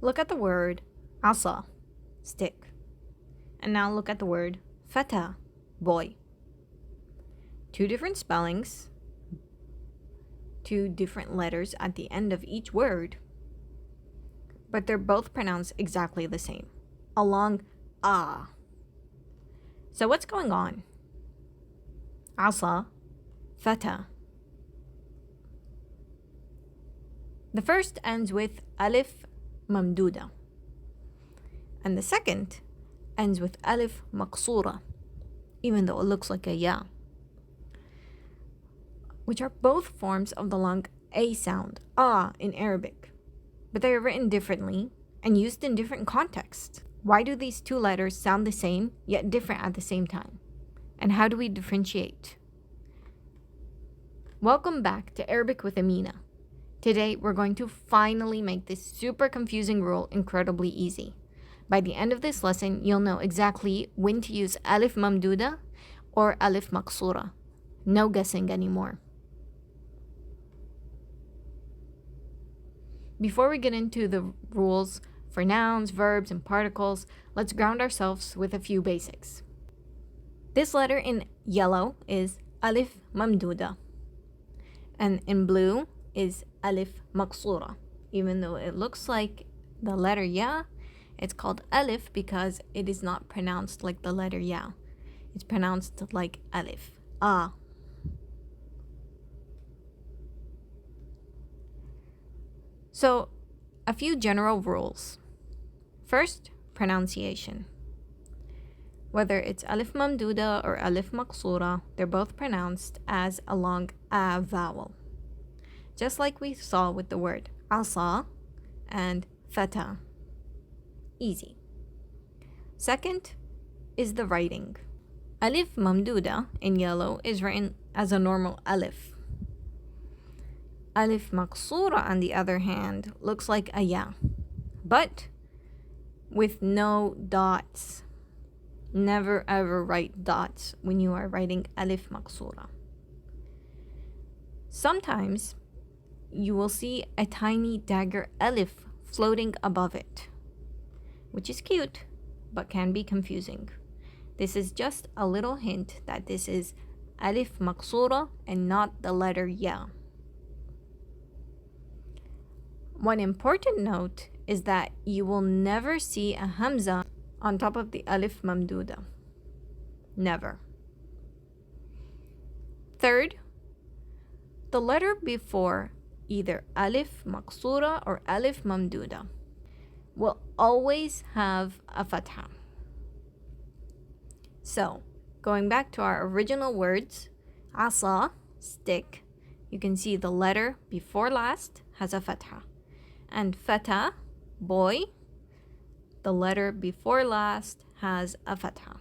Look at the word asa, stick. And now look at the word fata, boy. Two different spellings, two different letters at the end of each word, but they're both pronounced exactly the same, along ah. So what's going on? Asa, fata. The first ends with Alif Mamdooda, and the second ends with Alif Maqsoora, even though it looks like a ya, which are both forms of the long a sound, ah, in Arabic, but they are written differently and used in different contexts. Why do these two letters sound the same yet different at the same time? And how do we differentiate? Welcome back to Arabic with Amina. Today, we're going to finally make this super confusing rule incredibly easy. By the end of this lesson, you'll know exactly when to use Alif Mamdooda or Alif Maqsoora. No guessing anymore. Before we get into the rules for nouns, verbs, and particles, let's ground ourselves with a few basics. This letter in yellow is Alif Mamdooda, and in blue is Alif Maqsoora. Even though it looks like the letter ya, it's called Alif because it is not pronounced like the letter ya. It's pronounced like Alif. Ah. So, a few general rules. First, pronunciation. Whether it's Alif Mamdooda or Alif Maqsoora, they're both pronounced as a long a vowel, just like we saw with the word asa and fata. Easy. Second is the writing. Alif Mamdooda in yellow is written as a normal alif. Alif Maqsoora, on the other hand, looks like a ya, but with no dots. Never ever write dots when you are writing Alif Maqsoora. Sometimes you will see a tiny dagger alif floating above it, which is cute, but can be confusing. This is just a little hint that this is Alif Maqsoora and not the letter ya. One important note is that you will never see a hamza on top of the Alif Mamdooda. Never. Third, the letter before either Alif Maqsoora or Alif Mamdooda will always have a fatha. So, going back to our original words, asa, stick, you can see the letter before last has a fatha. And fata, boy, the letter before last has a fatha.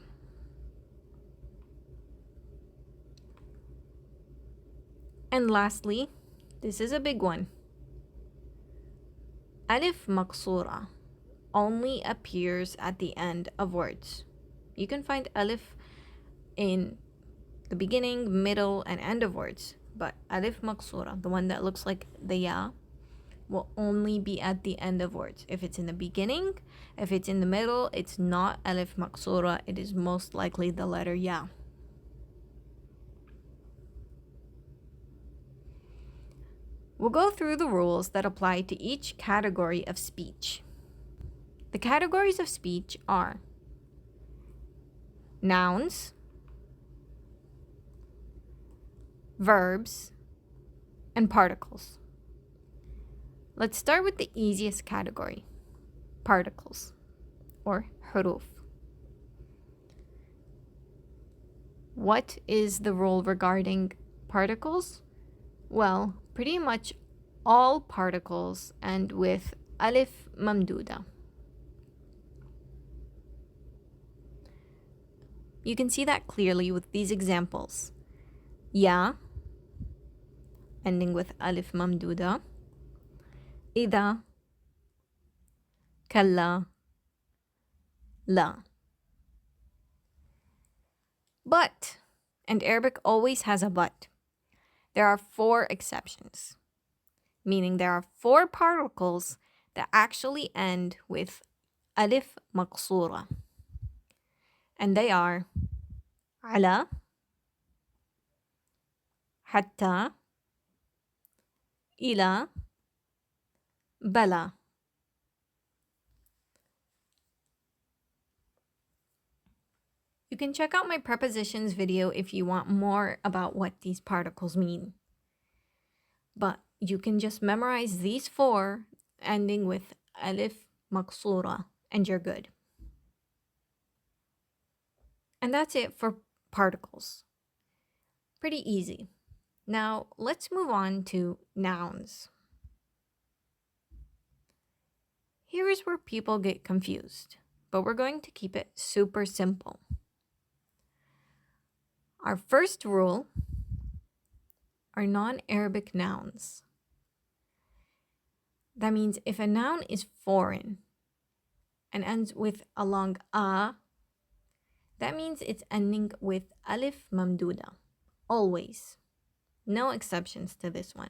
And lastly, this is a big one. Alif Maqsoora only appears at the end of words. You can find alif in the beginning, middle, and end of words, but Alif Maqsoora, the one that looks like the ya, will only be at the end of words. If it's in the beginning, if it's in the middle, it's not Alif Maqsoora, it is most likely the letter ya. We'll go through the rules that apply to each category of speech. The categories of speech are nouns, verbs, and particles. Let's start with the easiest category, particles, or huruf. What is the rule regarding particles? Well, pretty much all particles end with Alif Mamdooda. You can see that clearly with these examples. Ya, ending with Alif Mamdooda. إذا, كلا, لا. But, and Arabic always has a but, there are 4 exceptions, meaning there are 4 particles that actually end with Alif Maqsoora. And they are على, حتى, إلى, بلا. You can check out my prepositions video if you want more about what these particles mean. But you can just memorize these 4 ending with Alif Maqsoora and you're good. And that's it for particles. Pretty easy. Now let's move on to nouns. Here is where people get confused, but we're going to keep it super simple. Our first rule are non-Arabic nouns. That means if a noun is foreign and ends with a long a, that means it's ending with Alif Mamdooda, always. No exceptions to this one.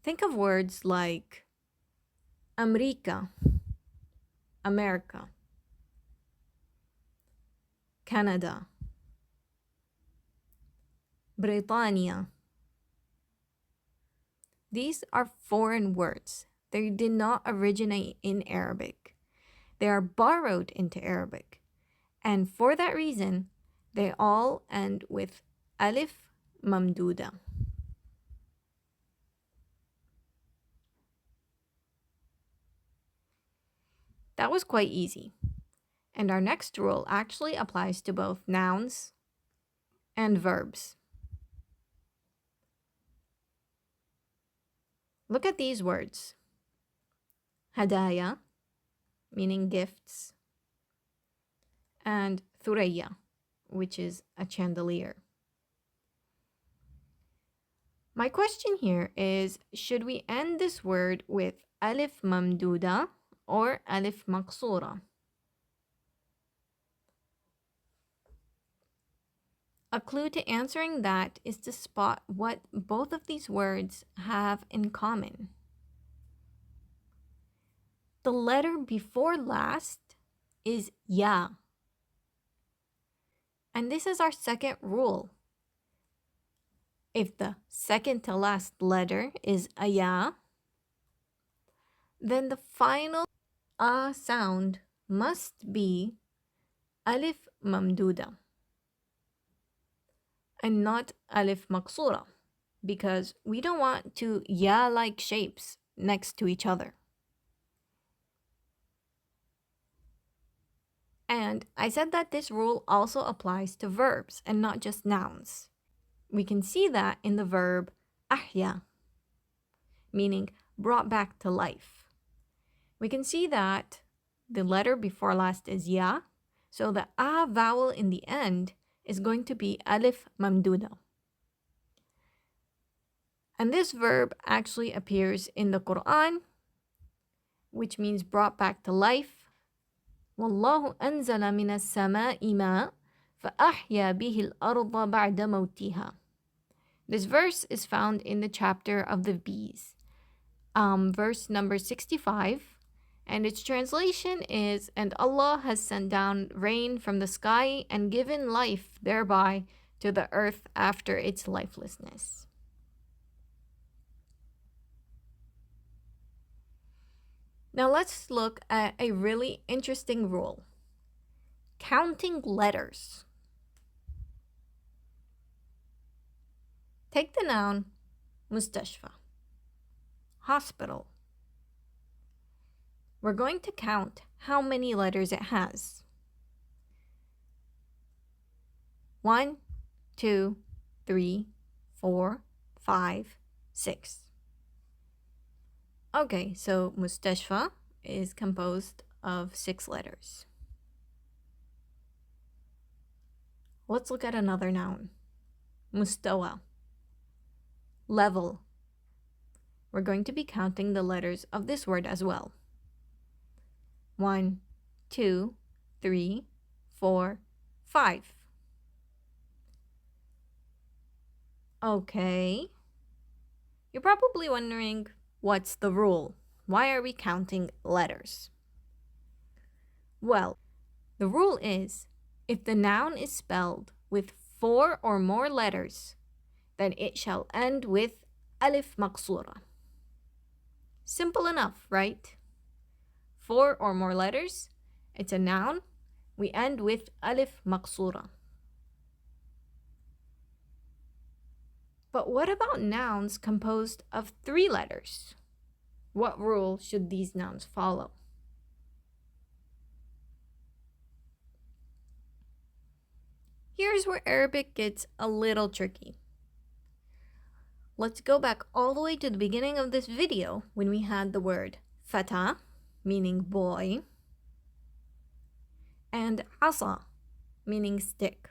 Think of words like America, America, Canada, Britannia. These are foreign words. They did not originate in Arabic. They are borrowed into Arabic. And for that reason, they all end with Alif Mamdooda. That was quite easy. And our next rule actually applies to both nouns and verbs. Look at these words. Hadaya, meaning gifts, and thuraya, which is a chandelier. My question here is, should we end this word with Alif Mamdooda or Alif Maqsoora? A clue to answering that is to spot what both of these words have in common. The letter before last is ya. And this is our second rule. If the second to last letter is a ya, then the final a sound must be Alif Mamdooda and not Alif Maqsoora, because we don't want two ya-like shapes next to each other. And I said that this rule also applies to verbs and not just nouns. We can see that in the verb ahya, meaning brought back to life. We can see that the letter before last is ya, so the a vowel in the end is going to be Alif Mamdooda. And this verb actually appears in the Quran, which means brought back to life. وَاللَّهُ أَنزَلَ مِنَ السَّمَاءِ مَاءً فَأَحْيَا بِهِ الْأَرْضَ بَعْدَ مَوْتِهَا. This verse is found in the chapter of the bees, verse number 65. And its translation is, and Allah has sent down rain from the sky and given life thereby to the earth after its lifelessness. Now let's look at a really interesting rule. Counting letters. Take the noun mustashfa, hospital. We're going to count how many letters it has. 1, 2, 3, 4, 5, 6. Okay, so mustashfa is composed of 6 letters. Let's look at another noun. Mustawa, level. We're going to be counting the letters of this word as well. 1, 2, 3, 4, 5. Okay. You're probably wondering, what's the rule? Why are we counting letters? Well, the rule is if the noun is spelled with 4 or more letters, then it shall end with Alif Maqsoora. Simple enough, right? 4 or more letters, it's a noun. We end with Alif Maqsoora. But what about nouns composed of 3 letters? What rule should these nouns follow? Here's where Arabic gets a little tricky. Let's go back all the way to the beginning of this video when we had the word fata, meaning boy, and asa, meaning stick.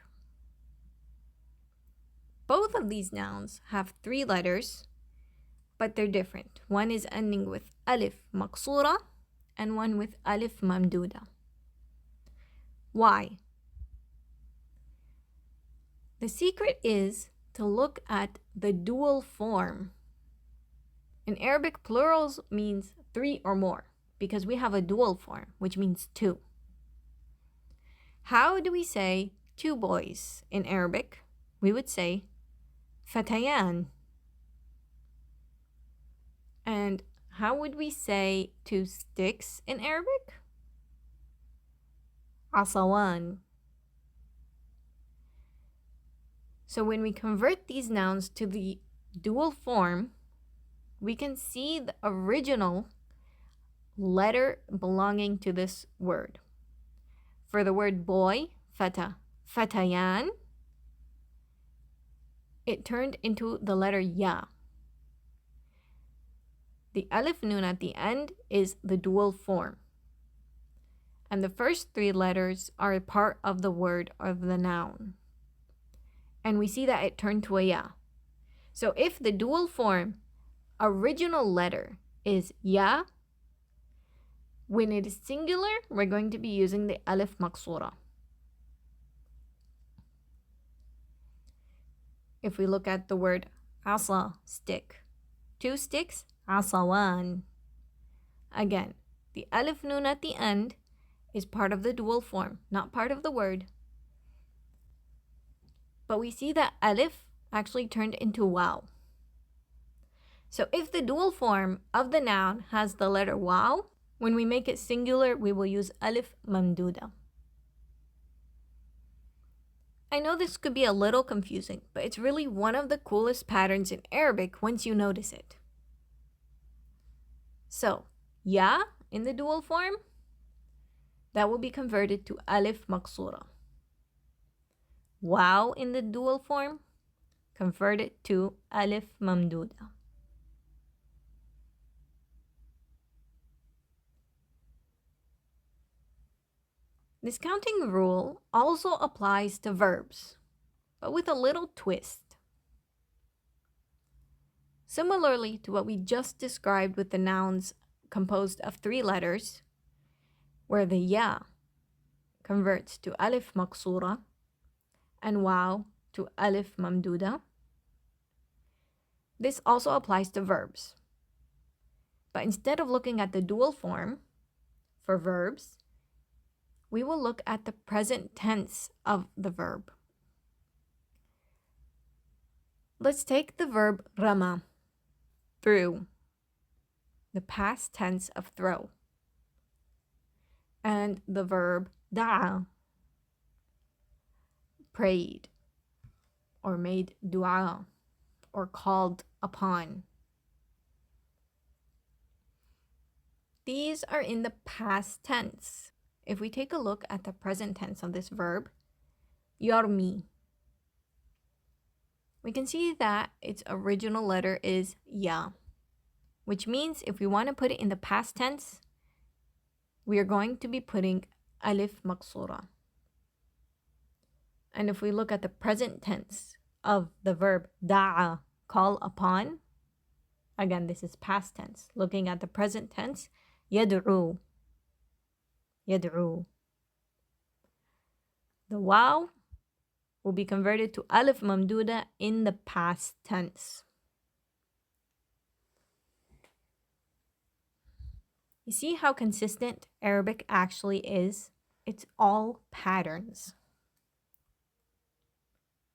Both of these nouns have 3 letters, but they're different. One is ending with Alif Maqsoora and one with Alif Mamdooda. Why? The secret is to look at the dual form. In Arabic, plurals means 3 or more because we have a dual form, which means 2. How do we say 2 boys in Arabic? We would say fatayan. And how would we say 2 sticks in Arabic? Asawan. So when we convert these nouns to the dual form, we can see the original letter belonging to this word. For the word boy, fata, fatayan, it turned into the letter ya. The alif nun at the end is the dual form. And the first 3 letters are a part of the word of the noun. And we see that it turned to a ya. So if the dual form original letter is ya, when it is singular, we're going to be using the Alif Maqsoora. If we look at the word asa, stick, 2 sticks, asawan. Again, the alif nun at the end is part of the dual form, not part of the word. But we see that alif actually turned into waw. So if the dual form of the noun has the letter waw, when we make it singular, we will use Alif Mamdooda. I know this could be a little confusing, but it's really one of the coolest patterns in Arabic once you notice it. So, ya in the dual form, that will be converted to Alif Maqsoora. Waw in the dual form, converted to Alif Mamdooda. This counting rule also applies to verbs, but with a little twist. Similarly to what we just described with the nouns composed of 3 letters, where the ya converts to Alif Maqsoora and waw to Alif Mamdooda, this also applies to verbs. But instead of looking at the dual form for verbs, we will look at the present tense of the verb. Let's take the verb rama, threw, the past tense of throw, and the verb da'a, prayed, or made dua, or called upon. These are in the past tense. If we take a look at the present tense of this verb, yarmi, we can see that its original letter is ya, which means if we want to put it in the past tense, we are going to be putting Alif Maqsoora. And if we look at the present tense of the verb da'a, call upon, again, this is past tense. Looking at the present tense, yad'u, yad'u. The waw will be converted to Alif Mamdooda in the past tense. You see how consistent Arabic actually is? It's all patterns.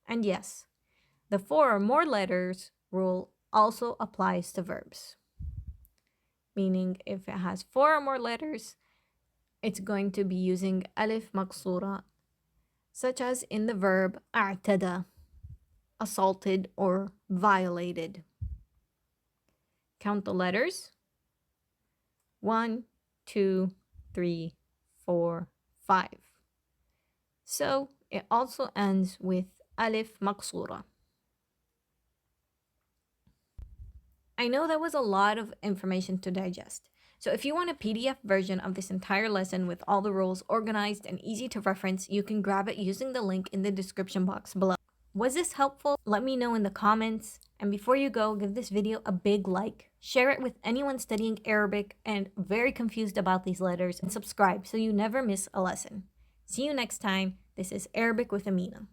And yes, the 4 or more letters rule also applies to verbs. Meaning if it has 4 or more letters, it's going to be using Alif Maqsoora, such as in the verb أعتدى, assaulted or violated. Count the letters. 1, 2, 3, 4, 5. So it also ends with Alif Maqsoora. I know that was a lot of information to digest. So if you want a PDF version of this entire lesson with all the rules organized and easy to reference, you can grab it using the link in the description box below. Was this helpful? Let me know in the comments. And before you go, give this video a big like, share it with anyone studying Arabic and very confused about these letters, and subscribe so you never miss a lesson. See you next time. This is Arabic with Amina.